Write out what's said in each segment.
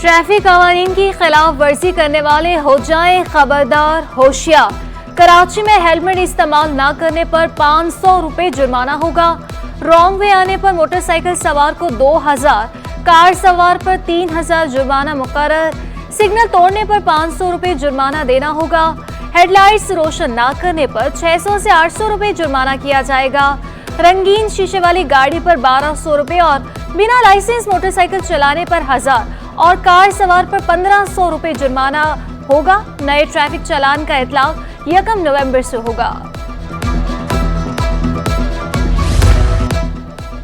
Traffic कवानीन की खिलाफ वर्जी करने वाले हो जाएं खबरदार, होशियार। कराची में हेलमेट इस्तेमाल न करने पर 500 रुपए जुर्माना होगा। रॉन्ग वे आने पर मोटरसाइकिल सवार को 2000, कार सवार पर 3000 जुर्माना मुकर्रर। सिग्नल तोड़ने पर 500 रुपए जुर्माना देना होगा। हेडलाइट्स रोशन न करने पर 600 से 800 रुपए जुर्माना किया जाएगा। रंगीन शीशे वाली गाड़ी पर 1200 रुपए और बिना लाइसेंस मोटरसाइकिल चलाने पर 1000 और कार सवार पर 1500 रुपए जुर्माना होगा। नए ट्रैफिक चालान का इतलाक 1 नवंबर से होगा।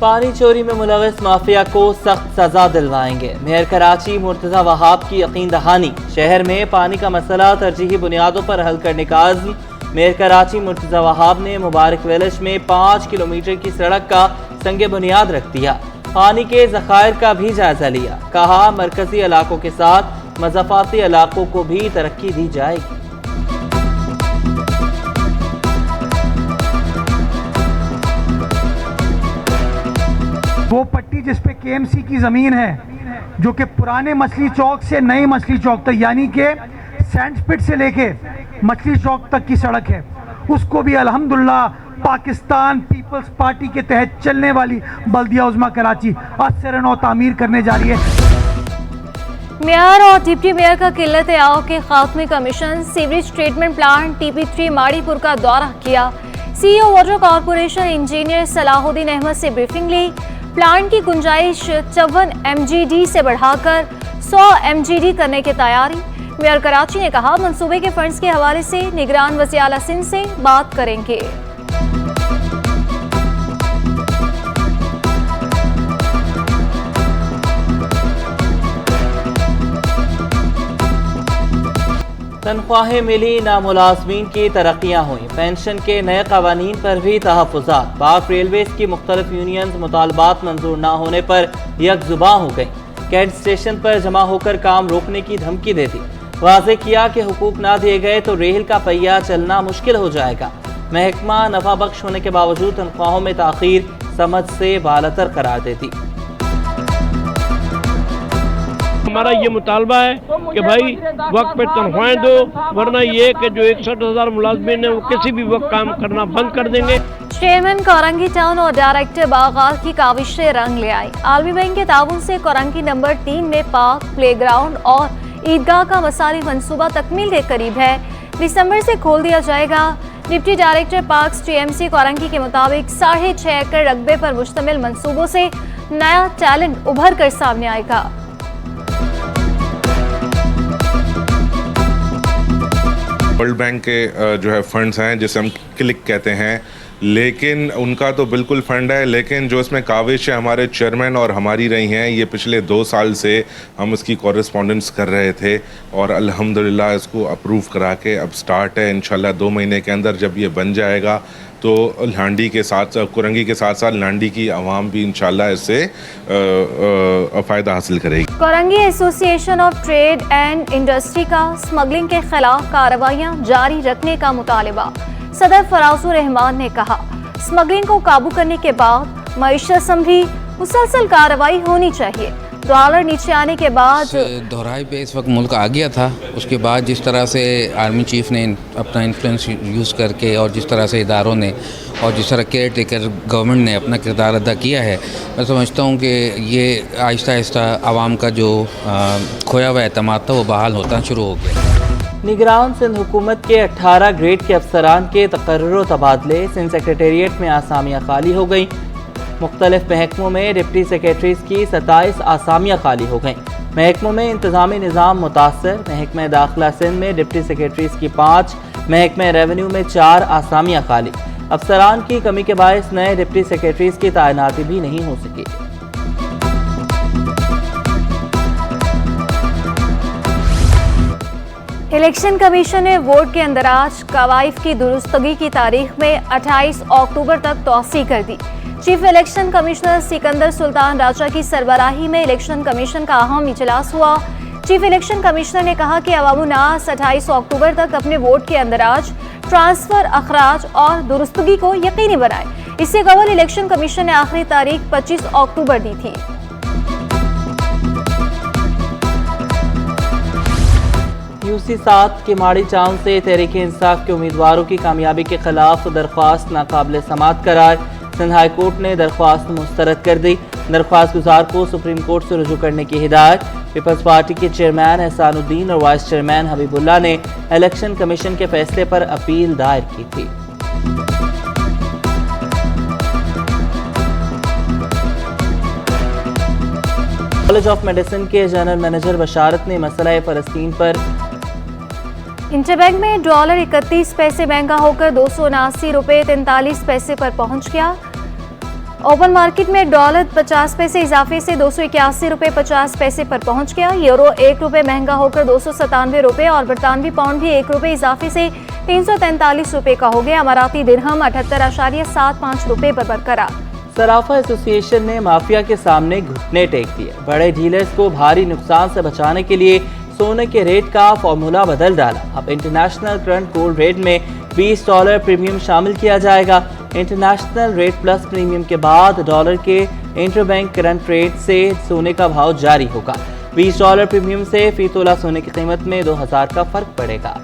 पानी चोरी में मुलविस माफिया को सख्त सजा दिलवाएंगे। मेयर कराची मुर्तजा वहाब की यकीन दहानी। शहर में पानी का मसला तरजीही बुनियादों पर हल करने का अज़्म। मेयर कराची मुर्तजा वहाब ने मुबारक विलेज में 5 किलोमीटर की सड़क का संगे बुनियाद रख दिया। पानी के ज़खायर का भी जायजा लिया। कहा मरकजी इलाकों के साथ मज़ाफ़ाती इलाकों को भी तरक्की दी जाएगी। वो पट्टी जिसपे केएमसी की ज़मीन है, जो कि पुराने मछली चौक से नए मछली चौक तक, यानी कि सैंडस्पिट से लेके मछली चौक तक की सड़क है, उसको भी अल्हम्दुलिल्लाह पाकिस्तान पीपल्स पार्टी के तहत चलने वाली बल्दिया उज़्मा कराची आज से नौ तामीर करने जा रही है। मेयर और डिप्टी मेयर का किल्लत आव के खात्मे का mission sewerage treatment plant TP3 Madipur का दौरा किया। CEO water corporation engineer Salahuddin Ahmed से ब्रीफिंग ली। प्लांट की गुंजाइश 54 MGD से बढ़ाकर 100 MGD करने की तैयारी। मेयर कराची ने कहा मंसूबे के फंड्स के हवाले से निगरान वज़ीर आला सिंध से बात करेंगे। तनख्वाहें मिली, नामुलाज़मीन की तरक्कियाँ हुई। पेंशन के नए कवानीन पर भी तहफ़्फ़ुज़ात। पाक रेलवेज़ की मुख्तलिफ यूनियंस मुतालबात मंजूर न होने पर यकजुबां हो गई। कैंट स्टेशन पर जमा होकर काम रोकने की धमकी दे दी। वाज़ेह किया कि हुकूक ना दिए गए तो रेल का पहिया चलना मुश्किल हो जाएगा। महकमा नफा बख्श होने के बावजूद तनख्वाहों में ताख़ीर समझ से बालतर करार देती। हमारा ये मुतालबा है कि भाई वक्त पे तनख्वाहें दो, वरना ये कि जो 61,000 मुलाजमीन है वो किसी भी वक्त काम करना बंद कर देंगे। चेयरमैन कोरंगी टाउन और डायरेक्टर बागात की काविशें रंग ले आई। आलमी बैंक के ताउन से कोरंगी नंबर 3 में पार्क, प्लेग्राउंड और ईदगाह का मसाली मंसूबा तकमील के करीब है। दिसंबर से खोल दिया जाएगा। Deputy director parks TMC Korangi के मुताबिक 6.5 एकड़ रकबे पर मुश्तमिल मंसूबों से नया टैलेंट उभर कर सामने आएगा। वर्ल्ड बैंक के जो है फंड्स हैं जिसे हम क्लिक कहते हैं, लेकिन उनका तो बिल्कुल फ़ंड है, लेकिन जो इसमें काविशें हमारे चेयरमैन और हमारी रही हैं, ये पिछले 2 साल से हम इसकी कॉरेस्पॉन्डेंस कर रहे थे और अल्हम्दुलिल्लाह इसको अप्रूव करा के अब स्टार्ट है। इंशाल्लाह 2 महीने के अंदर जब ये बन जाएगा तो लांडी के साथ कुरंगी के साथ साथ लांडी की आवाम भी इंशाल्लाह इससे फ़ायदा हासिल करेगी। Korangi association of trade and industry का स्मगलिंग के खिलाफ कार्रवाइयां जारी रखने का मुतालबा। सदर फराजुर रहमान ने कहा स्मगलिंग को काबू करने के बाद मईशत संभली, मुसलसल कार्रवाई होनी चाहिए। डॉलर नीचे आने के बाद दोहराई पे इस वक्त मुल्क आ गया था। उसके बाद जिस तरह से आर्मी चीफ ने अपना इन्फ्लुएंस यूज़ करके और जिस तरह से इदारों ने और जिस तरह केयर टेकर गवर्नमेंट ने अपना किरदार अदा किया है, मैं समझता हूँ कि ये आहिस्ता आहिस्ता आवाम का जो खोया हुआ एतमाद था वो बहाल होता शुरू हो गया। निगरान सिंध हुकूमत के 18 ग्रेड के अफसरान के तकर्रुर व तबादले। सिंध सेक्रेटेरिएट में आसामियाँ खाली हो गई। मुख्तलिफ महकमों में डिप्टी सेक्रेटरीज की 27 आसामियाँ खाली हो गईं। महकमों में इंतज़ामी निज़ाम मुतासर। महकमा दाखिला सिंध में डिप्टी सेक्रेटरीज की 5, महकमा रेवेन्यू में 4 आसामियाँ खाली। अफसरान की कमी के बायस नए डिप्टी सेक्रेटरीज की तैनाती भी नहीं हो सकी। इलेक्शन कमीशन ने वोट के अंदराज कवायद की दुरुस्तगी की तारीख में 28 अक्टूबर तक तौसी कर दी। Chief election commissioner Sikandar Sultan Raja की सरबराही में इलेक्शन कमीशन का अहम इजलास हुआ। चीफ इलेक्शन कमिश्नर ने कहा कि अवामुन्नास 28 अक्टूबर तक अपने वोट के अंदराज, ट्रांसफर, अखराज और दुरुस्तगी को यकीनी बनाए। इससे कबल इलेक्शन कमीशन ने आखिरी तारीख 25 अक्टूबर दी थी। यूसी 7 के माड़ी टाउन से तहरीक इंसाफ के उम्मीदवारों की कामयाबी के खिलाफ दरख्वास्त नाकाबिल समाअत करार। सिंध हाई कोर्ट ने दरख्वास्त मुस्तरद कर दी। दरख्वास्त गुजार को सुप्रीम कोर्ट से रुजू करने की हिदायत। पीपल्स पार्टी के चेयरमैन एहसानुद्दीन और वाइस चेयरमैन हबीबुल्लाह ने इलेक्शन कमीशन के फैसले पर अपील दायर की थी। कॉलेज ऑफ मेडिसिन के जनरल मैनेजर बशारत ने मसला फ़लस्तीन पर इंटरबैंक में डॉलर 31 पैसे महंगा होकर 279 रुपये 43 पैसे पर पहुंच गया। ओपन मार्केट में डॉलर 50 पैसे इजाफे से 281 रुपये 50 पैसे पर पहुंच गया। यूरो 1 रुपये महंगा होकर 297 रुपये और बरतानवी पाउंड भी 1 रुपये इजाफे से 343 रुपये का हो गया। अमाराती दिरहम 78.75 रुपये पर बरकरार। सराफा एसोसिएशन ने माफिया के सामने घुटने टेक दिए। बड़े डीलर्स को भारी नुकसान से बचाने के लिए सोने के रेट का फॉर्मूला बदल डाला। अब इंटरनेशनल करंट गोल्ड रेट में $20 प्रीमियम शामिल किया जाएगा। इंटरनेशनल रेट प्लस प्रीमियम के बाद डॉलर के इंटरबैंक करंट रेट से सोने का भाव जारी होगा। $20 प्रीमियम से फी तोला सोने की कीमत में 2000 का फर्क पड़ेगा।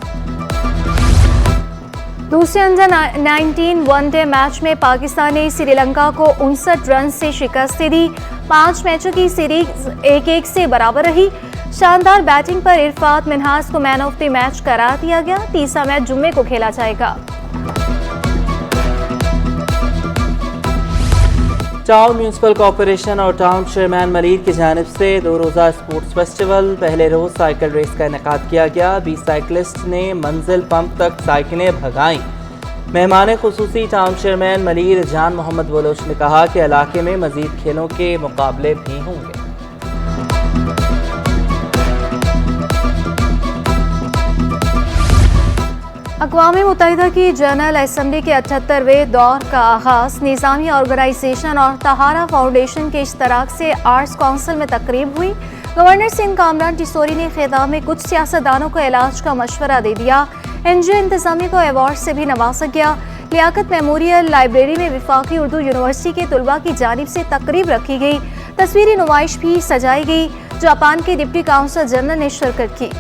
दूसरे अंडर 19 वनडे मैच में पाकिस्तान ने श्रीलंका को 59 रन से शिकस्त दी। 5 मैचों की सीरीज 1-1 से बराबर रही। शानदार बैटिंग पर इरफात मिन्हाज को मैन ऑफ द मैच करार दिया गया। तीसरा मैच जुम्मे को खेला जाएगा। टाउन म्यूनिसिपल कॉरपोरेशन और टाउन चेयरमैन मलिक की जानिब से 2 रोज़ा स्पोर्ट्स फेस्टिवल पहले रोज साइकिल रेस का इनेकाद किया गया। 20 साइकिलिस्ट ने मंजिल पंप तक साइकिलें भगाईं। मेहमान खुसूसी टाउन चेयरमैन मलिक जान मोहम्मद बलोच ने कहा कि इलाके में मजीद खेलों के मुकाबले भी होंगे। अक़वाम मुत्तहिदा की जनरल असम्बली के 78वें दौर का आगाज़ निज़ामी ऑर्गेनाइजेशन और तहारा फाउंडेशन के इश्तराक से आर्ट्स काउंसिल में तकरीब हुई। गवर्नर सिंध कामरान टिसोरी ने खिताब में कुछ सियासतदानों को इलाज का मशवरा दे दिया। एनजीओ इंतजामिया को अवार्ड से भी नवाजा गया। लियाकत मेमोरियल लाइब्रेरी में वफाकी उर्दू यूनिवर्सिटी के तलबा की जानिब से तकरीब रखी गई। तस्वीरी नुमाइश भी सजाई गई। जापान के डिप्टी काउंसिल जनरल ने शिरकत की।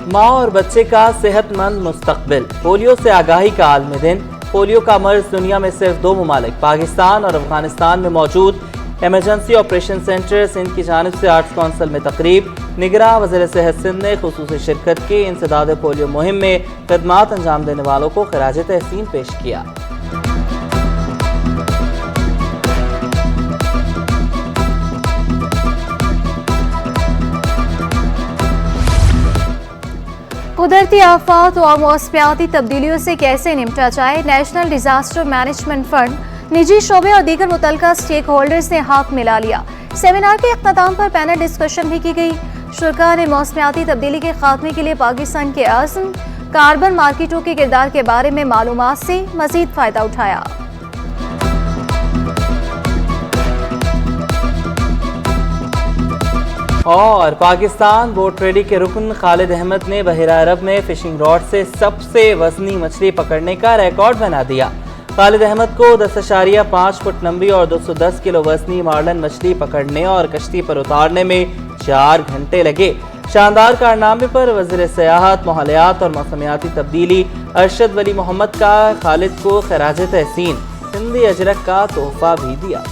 माँ और बच्चे का सेहतमंद मुस्तकबिल। पोलियो से आगाही का आलमी दिन। पोलियो का मर्ज दुनिया में सिर्फ 2 ममालिक पाकिस्तान और अफगानिस्तान में मौजूद। एमरजेंसी ऑपरेशन सेंटर सिंध की जानिब से आर्ट्स काउंसिल में तकरीब। निगरां वज़ीर सेहत सिंध ने खुसूसी शिरकत की। इंसदाद पोलियो मुहिम में खदमात अंजाम देने वालों को खराज तहसीन पेश किया। कुदरती आफात और मौसमियाती तब्दीलियों से कैसे निपटा जाए, नेशनल डिजास्टर मैनेजमेंट फंड, निजी शोबे और दीगर मुतल्लिका स्टेक होल्डर्स ने हाथ मिला लिया। सेमिनार के इख्तिताम पर पैनल डिस्कशन भी की गई। शुरका ने मौसमियाती तब्दीली के खात्मे के लिए पाकिस्तान के अज़्म, कार्बन मार्केटों के किरदार के बारे में मालूमात से मजीद फ़ायदा उठाया। और पाकिस्तान बोट ट्रेडी के रुकन खालिद अहमद ने बहरा अरब में फिशिंग रॉड से सबसे वजनी मछली पकड़ने का रिकॉर्ड बना दिया। खालिद अहमद को 10.5 फुट लंबी और 210 किलो वजनी मार्लन मछली पकड़ने और कश्ती पर उतारने में 4 घंटे लगे। शानदार कारनामे पर वज़ीर सियाहत, माहौलियात और मौसमियाती तब्दीली अरशद वली मोहम्मद का खालिद को खराज तहसीन सिंधी अजरक का तोहफा भी दिया।